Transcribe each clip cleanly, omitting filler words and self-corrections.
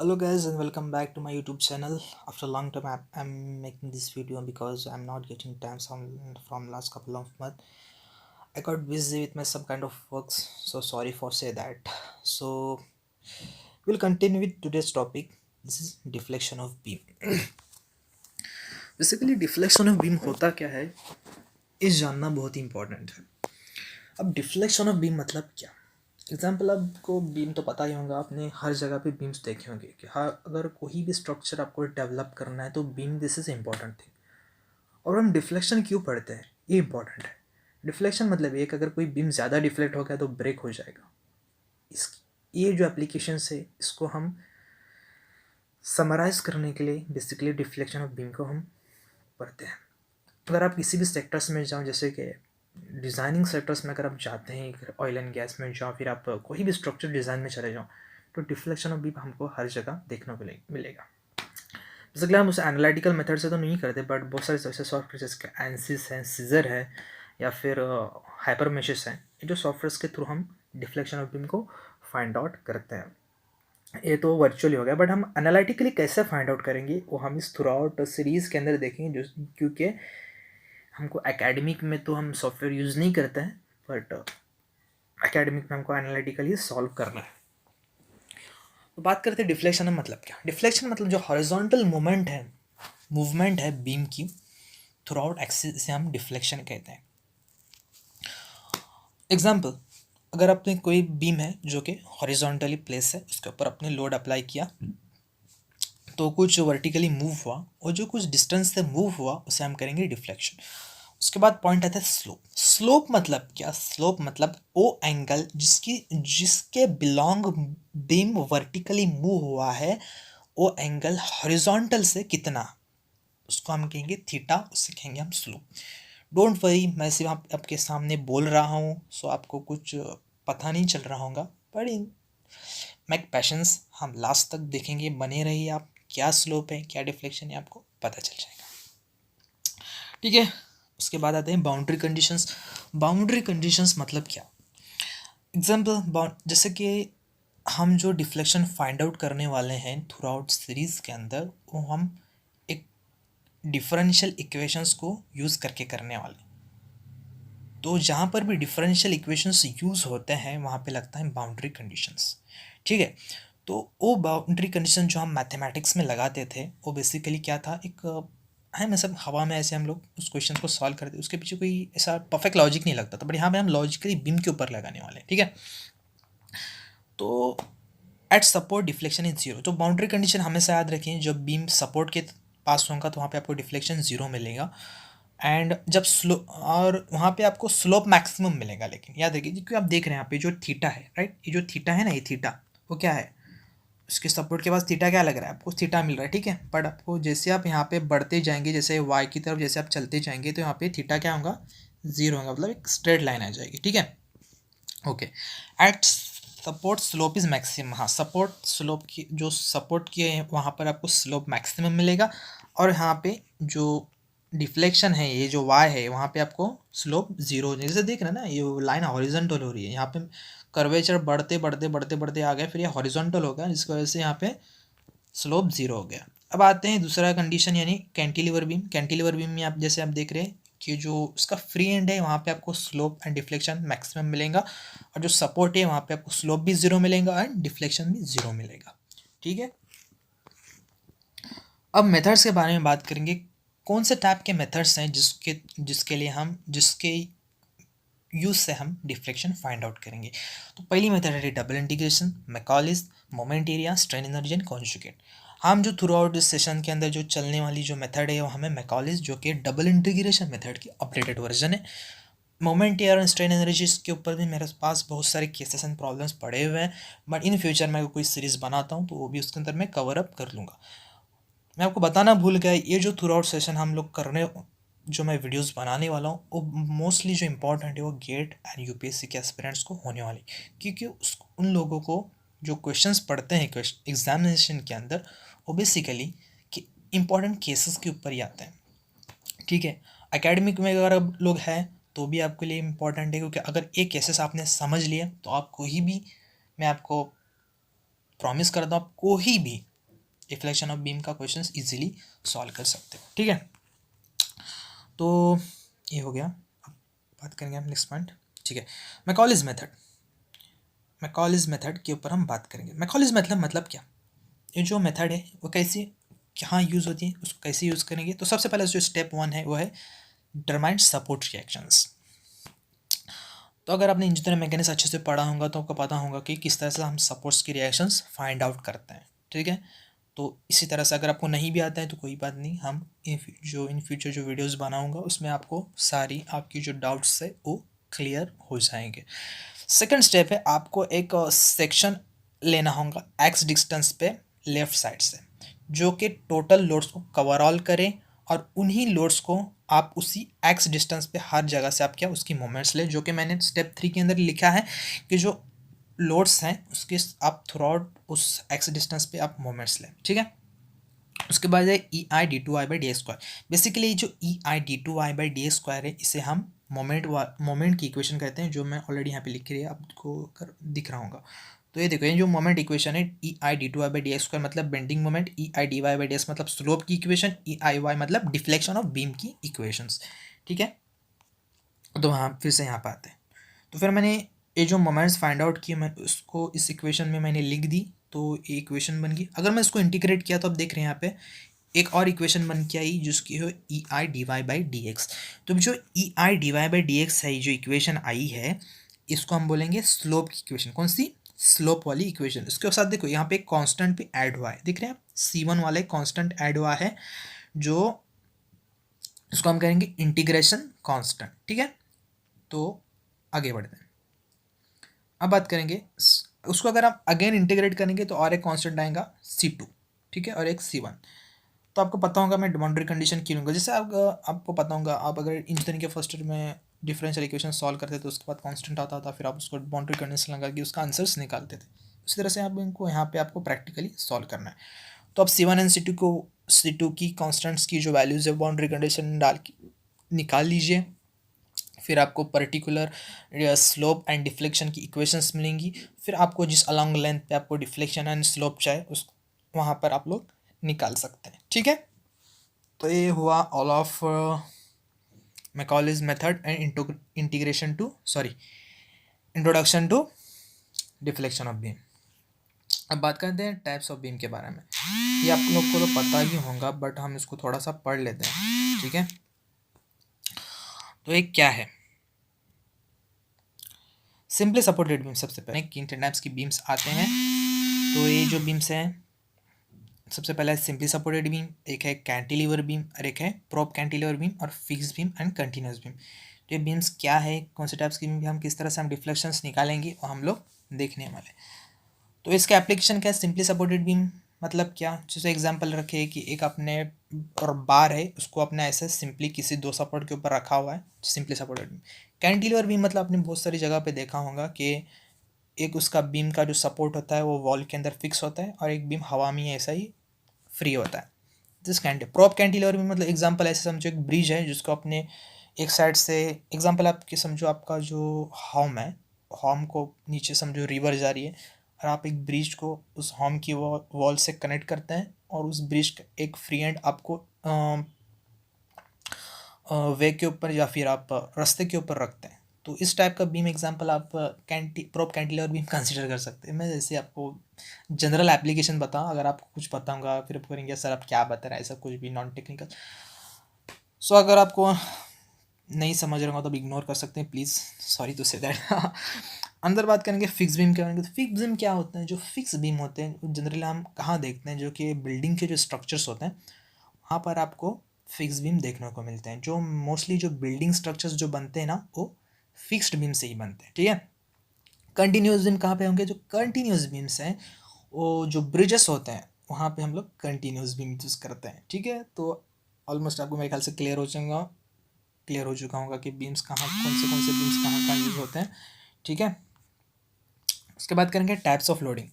Hello guys and welcome back to my YouTube channel. After a long time I'm making this video because I'm not getting time from last couple of months. I got busy with my some kind of works, so sorry for say that. So we'll continue with today's topic. This is deflection of beam. Basically deflection of beam होता क्या है ये जानना बहुत ही important है. अब deflection of beam मतलब क्या? एग्जाम्पल आपको बीम तो पता ही होगा, आपने हर जगह पे बीम्स देखे होंगे कि हाँ अगर कोई भी स्ट्रक्चर आपको डेवलप करना है तो beam this is important thing. और हम डिफ्लेक्शन क्यों पढ़ते हैं ये इंपॉर्टेंट है. डिफ्लेक्शन मतलब एक अगर कोई बीम ज़्यादा डिफ्लेक्ट हो गया तो ब्रेक हो जाएगा. इस ये जो एप्लीकेशन है इसको हम समराइज करने के लिए बेसिकली डिफ्लेक्शन ऑफ बीम को हम पढ़ते हैं. अगर आप किसी भी सेक्टर्स में जाओ, जैसे कि डिज़ाइनिंग सेक्टर्स में अगर आप जाते हैं, ऑयल एंड गैस में जाओ, फिर आप कोई भी स्ट्रक्चर डिज़ाइन में चले जाओ, तो डिफ्लेक्शन ऑफ बीम हमको हर जगह देखने को मिलेगा. बेसिकली हम उसे एनालिटिकल मेथड से तो नहीं करते, बट बहुत सारे ऐसे सॉफ्टवेयर जैसे एनसिस है, सीजर है, या फिर हाइपर मेशेस हैं, ये जो सॉफ्टवेयर्स के थ्रू हम डिफ्लेक्शन ऑफ बीम को फाइंड आउट करते हैं. ये तो वर्चुअली हो गया, बट हम एनालिटिकली कैसे फाइंड आउट करेंगे वो हम इस थ्रू आउट सीरीज़ के अंदर देखेंगे. जो क्योंकि हमको एकेडमिक में तो हम सॉफ्टवेयर यूज़ नहीं करते हैं, बट एकेडमिक में हमको एनालिटिकली सॉल्व करना है. तो बात करते हैं डिफ्लेक्शन का मतलब क्या. डिफ्लेक्शन मतलब जो हॉरिजॉन्टल मूवमेंट है बीम की थ्रू आउट एक्सिस से हम डिफ्लेक्शन कहते हैं. एग्जाम्पल, अगर आपने कोई बीम है जो कि हॉरिजॉन्टली प्लेस है, उसके ऊपर आपने लोड अप्लाई किया तो कुछ वर्टिकली मूव हुआ, और जो कुछ डिस्टेंस से मूव हुआ उसे हम करेंगे डिफ्लेक्शन. उसके बाद पॉइंट आता है स्लोप. स्लोप मतलब क्या? स्लोप मतलब वो एंगल जिसके बिलोंग बीम वर्टिकली मूव हुआ है, वो एंगल हॉरिजॉन्टल से कितना, उसको हम कहेंगे थीटा, उससे कहेंगे हम स्लोप. डोंट वरी, मैं सिर्फ आपके सामने बोल रहा हूँ, सो आपको कुछ पता नहीं चल रहा होगा, पर इन मैक पैशंस हम लास्ट तक देखेंगे, बने रहिए आप. क्या स्लोप है, क्या डिफ्लेक्शन है, आपको पता चल जाएगा. ठीक है. उसके बाद आते हैं बाउंड्री कंडीशंस. बाउंड्री कंडीशंस मतलब क्या? एग्जाम्पल, जैसे कि हम जो डिफ्लेक्शन फाइंड आउट करने वाले हैं थ्रू आउट सीरीज़ के अंदर, वो हम एक डिफरेंशियल इक्वेशंस को यूज़ करके करने वाले हैं. तो जहाँ पर भी डिफरेंशियल इक्वेशंस यूज़ होते हैं वहाँ पे लगता है बाउंड्री कंडीशंस. ठीक है. तो वो बाउंड्री कंडीशन जो हम मैथमेटिक्स में लगाते थे वो बेसिकली क्या था, एक है मतलब हवा में ऐसे हम लोग उस क्वेश्चन को सॉल्व करते, उसके पीछे कोई ऐसा परफेक्ट लॉजिक नहीं लगता था, बट यहाँ पे हम लॉजिकली बीम के ऊपर लगाने वाले हैं. ठीक है. तो eight support deflection is zero. तो बाउंड्री कंडीशन हमेशा याद रखें, जब बीम सपोर्ट के पास होगा तो वहाँ पे आपको डिफ्लेक्शन जीरो मिलेगा, एंड जब स्लो और वहाँ पे आपको स्लोप मैक्सिमम मिलेगा. लेकिन याद रखिए, क्योंकि आप देख रहे हैं यहाँ पे जो थीटा है, राइट, ये जो थीटा है ना, ये थीटा वो क्या है, उसके सपोर्ट के पास थीटा क्या लग रहा है आपको, थीटा मिल रहा है. ठीक है. बट आपको जैसे आप यहाँ पे बढ़ते जाएंगे, जैसे वाई की तरफ जैसे आप चलते जाएंगे, तो यहाँ पे थीटा क्या होगा, जीरो होगा, मतलब एक स्ट्रेट लाइन आ जाएगी. ठीक है. Okay. Eight support slope is maximum. हाँ, सपोर्ट स्लोप की जो सपोर्ट किए हैं वहाँ पर आपको स्लोप मैक्सिमम मिलेगा, और यहाँ पे जो डिफ्लेक्शन है, ये जो वाई है, वहाँ पे आपको स्लोप जीरो हो जाएगा. जैसे देख रहे हैं ना, ये लाइन हॉरिजॉन्टल हो रही है, यहाँ पे कर्वेचर बढ़ते बढ़ते बढ़ते बढ़ते आ गए, फिर ये हॉरिजॉन्टल हो गया, जिसकी वजह से यहाँ पे स्लोप जीरो हो गया. अब आते हैं दूसरा कंडीशन, यानी कैंटिलीवर बीम. कैंटिलीवर बीम में आप जैसे आप देख रहे हैं कि जो उसका फ्री एंड है वहाँ पे आपको स्लोप एंड डिफ्लेक्शन मैक्सिमम मिलेगा, और जो सपोर्ट है वहाँ पे आपको स्लोप भी जीरो मिलेगा एंड डिफ्लेक्शन भी जीरो मिलेगा. ठीक है. अब मेथड्स के बारे में बात करेंगे. कौन से टाइप के मेथड्स हैं जिसके यूज से हम डिफ्लेक्शन फाइंड आउट करेंगे. तो पहली मेथड है double integration, Macaulay's, moment area, strain energy and conjugate. हम जो थ्रू आउट इस सेशन के अंदर जो चलने वाली जो मेथड है वो हमें मैकॉलिस, जो कि डबल इंटीग्रेशन मेथड की अपडेटेड वर्जन है. मोमेंट एरिया और स्ट्रेन एनर्जी के ऊपर भी मेरे पास बहुत सारे केसेस एंड प्रॉब्लम्स पड़े हुए हैं, बट इन फ्यूचर मैं कोई सीरीज़ बनाता हूँ तो वो भी उसके अंदर मैं कवर अप कर लूँगा. मैं आपको बताना भूल गया, ये जो थ्रू आउट सेशन हम लोग करने जो मैं वीडियोस बनाने वाला हूँ वो मोस्टली जो इम्पोर्टेंट है वो गेट एंड यूपीएससी के एस्पिरेंट्स को होने वाली, क्योंकि उन लोगों को जो क्वेश्चंस पढ़ते हैं एग्जामिनेशन के अंदर वो बेसिकली कि इम्पोर्टेंट केसेस के ऊपर ही आते हैं. ठीक है. एकेडमिक में अगर अब लोग हैं तो भी आपके लिए इम्पोर्टेंट है, क्योंकि अगर ये केसेस आपने समझ लिए तो आप कोई भी, मैं आपको प्रॉमिस करता हूँ, आप कोई भी डिफ्लेक्शन ऑफ बीम का क्वेश्चन इजीली सॉल्व कर सकते हो। ठीक है, तो ये हो गया। अब बात करेंगे हम नेक्स्ट पॉइंट। ठीक है, मैकॉलेज मेथड। मैकॉलेज मेथड के ऊपर हम बात करेंगे। मैकॉलेज मेथड मतलब क्या, ये जो मेथड है वो कैसे कहाँ यूज़ होती है, उसको कैसे यूज़ करेंगे। तो सबसे पहले जो स्टेप 1 है वो है डिटरमाइन सपोर्ट रिएक्शंस। तो अगर आपने इंजीनियरिंग मैकेनिक्स अच्छे से पढ़ा होगा तो आपको पता होगा कि किस तरह से हम सपोर्ट्स की रिएक्शंस फाइंड आउट करते हैं। ठीक है, तो इसी तरह से अगर आपको नहीं भी आता है तो कोई बात नहीं, हम इन फ्यूचर जो वीडियोस बनाऊंगा उसमें आपको सारी आपकी जो डाउट्स है वो क्लियर हो जाएंगे। सेकंड स्टेप है, आपको एक सेक्शन लेना होगा एक्स डिस्टेंस पे लेफ्ट साइड से, जो कि टोटल लोड्स को कवर ऑल करे, और उन्हीं लोड्स को आप उसी एक्स डिस्टेंस पे हर जगह से आप क्या उसकी मोमेंट्स ले, जो कि मैंने स्टेप 3 के अंदर लिखा है कि जो लोड्स हैं उसके आप थ्रू आउट उस एक्स डिस्टेंस पे आप मोमेंट्स लें। ठीक है, उसके बाद है E I D to I by D square. Basically E E I D to I by D स्क्वायर है इसे हम मोमेंट की इक्वेशन कहते हैं, जो मैं ऑलरेडी यहाँ पे लिख के आपको दिख रहा होगा। तो ये देखो, ये जो मोमेंट इक्वेशन है E I D to I by D square मतलब bending moment, E I D Y by D S मतलब स्लोप की इक्वेशन, ई आई वाई मतलब डिफ्लेक्शन ऑफ बीम की इक्वेशंस। ठीक है, तो हाँ फिर से यहाँ पे आते हैं। तो फिर मैंने ये जो मोमेंट्स फाइंड आउट किए मैं उसको इस इक्वेशन में मैंने लिख दी, तो ये इक्वेशन बन गई। अगर मैं इसको इंटीग्रेट किया तो आप देख रहे हैं यहाँ पे एक और इक्वेशन बन के आई जिसकी हो E I D Y by D X. तो जो ई आई D Y by D X है, जो इक्वेशन आई है, इसको हम बोलेंगे स्लोप की इक्वेशन। कौन सी? स्लोप वाली इक्वेशन। इसके साथ देखो यहाँ पे एक कांस्टेंट भी ऐड हुआ है, दिख रहे हैं आप, C1 वाला एक कांस्टेंट ऐड हुआ है, जो इसको हम कहेंगे इंटीग्रेशन कांस्टेंट। ठीक है, तो आगे बढ़ते हैं। अब बात करेंगे उसको अगर आप अगेन इंटीग्रेट करेंगे तो और एक कांस्टेंट आएगा C2। ठीक है, और एक C1। तो आपको पता होगा मैं बाउंड्री कंडीशन क्यों लूँगा। जैसे आपको पता होगा, आप अगर इंजीनियरिंग के फर्स्ट ईयर में डिफरेंशियल इक्वेशन सॉल्व करते थे तो उसके बाद कांस्टेंट आता था, फिर आप उसको बाउंड्री कंडीशन लगा के उसका आंसर्स निकालते थे। उसी तरह से आप इनको यहाँ पे आपको प्रैक्टिकली सॉल्व करना है। तो आप C1 एंड C2 की कॉन्स्टेंट्स की जो वैल्यूज़ है बाउंड्री कंडीशन डाल के निकाल लीजिए। फिर आपको पर्टिकुलर स्लोप एंड डिफ्लेक्शन की इक्वेशंस मिलेंगी। फिर आपको जिस अलॉन्ग लेंथ पे आपको डिफ्लेक्शन एंड स्लोप चाहिए उस वहाँ पर आप लोग निकाल सकते हैं। ठीक है, तो ये हुआ all of Macaulay's method and introduction to deflection of beam. अब बात करते हैं टाइप्स ऑफ बीम के बारे में। ये आप लोग को तो पता ही होगा बट हम इसको थोड़ा सा पढ़ लेते हैं। ठीक है, तो ये क्या है? Simply supported beam. सबसे पहले किन टाइप्स की बीम्स आते हैं, तो ये जो बीम्स हैं सबसे पहला है सिंपली सपोर्टेड बीम, एक है कैंटिलीवर बीम और एक है प्रोप कैंटिलीवर बीम और fix beam and continuous beam. तो ये बीम्स क्या है, कौन से टाइप्स की बीम, हम किस तरह से हम डिफ्लेक्शंस निकालेंगे और हम लोग देखने वाले। तो इसका एप्लीकेशन क्या है? सिंपली सपोर्टेड बीम मतलब क्या, जैसे एग्जांपल रखे कि एक अपने और बार है उसको अपने ऐसे सिंपली किसी दो सपोर्ट के ऊपर रखा हुआ है, simply supported beam. Cantilever beam मतलब आपने बहुत सारी जगह पे देखा होगा कि एक उसका बीम का जो सपोर्ट होता है वो वॉल के अंदर फिक्स होता है और एक बीम हवा में ऐसा ही फ्री होता है। दिस प्रोप कैंटिलीवर भी मतलब एग्जांपल ऐसे समझो, एक ब्रिज है जिसको अपने एक साइड से, एग्जांपल आपके समझो आपका जो हॉम है, हॉम को नीचे समझो रिवर जा रही है और आप एक ब्रिज को उस हॉम की वॉल से कनेक्ट करते हैं और उस ब्रिज का एक फ्री एंड आपको वे के ऊपर या फिर आप रास्ते के ऊपर रखते हैं। तो इस टाइप का बीम एग्जांपल आप प्रोप कैंटिलीवर बीम कंसिडर कर सकते हैं। मैं जैसे आपको जनरल एप्लीकेशन बताऊँ, अगर आपको कुछ पता होगा फिर आप करेंगे सर आप क्या बता रहे हैं, ऐसा कुछ भी नॉन टेक्निकल। सो अगर आपको नहीं समझ रहा हो तो इग्नोर कर सकते हैं please, sorry to say that. अंदर बात करेंगे फिक्स बीम के बारे में। तो फिक्स बीम क्या होते हैं? जो फिक्स बीम होते हैं जनरली हम कहाँ देखते हैं, जो कि बिल्डिंग के जो स्ट्रक्चर्स होते हैं वहाँ पर आपको फिक्स बीम देखने को मिलते हैं। जो मोस्टली जो बिल्डिंग स्ट्रक्चर्स जो बनते हैं ना वो फिक्स्ड बीम से ही बनते हैं। ठीक है, कंटिन्यूस बीम कहाँ पे होंगे? जो कंटिन्यूस बीम्स हैं वो जो ब्रिजेस होते हैं वहाँ पे हम लोग कंटिन्यूस बीम यूज़ करते हैं। ठीक है, तो ऑलमोस्ट आपको मेरे ख्याल से क्लियर हो चुका होगा कि बीम्स कहाँ, कौन से बीम्स कहाँ कहाँ यूज़ होते हैं। ठीक है, उसके बाद करेंगे types of loading.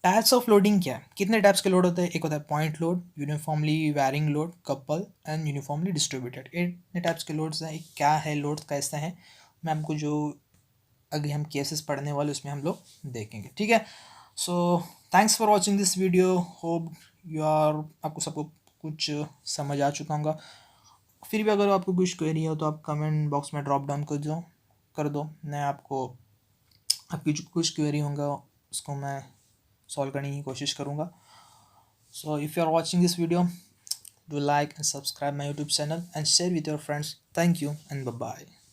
Types of loading क्या है? कितने टाइप्स के लोड होते हैं? एक होता है point load, uniformly varying load, couple and uniformly distributed. इतने टाइप्स के लोड्स हैं। क्या है लोड, कैसा है, मैं आपको जो अगर हम केसेस पढ़ने वाले उसमें हम लोग देखेंगे। ठीक है, so thanks for watching this video, hope यार आपको सबको कुछ समझ आ चुका होगा। फिर भी अगर आपको कुछ क्वेरी हो तो आप कमेंट बॉक्स में ड्रॉप डाउन कर दो। मैं आपको आपकी जो कुछ क्वेरी होगा उसको मैं सॉल्व करने की कोशिश करूँगा। So if you are watching this video, do like and subscribe my YouTube channel and share with your friends. Thank you and bye bye.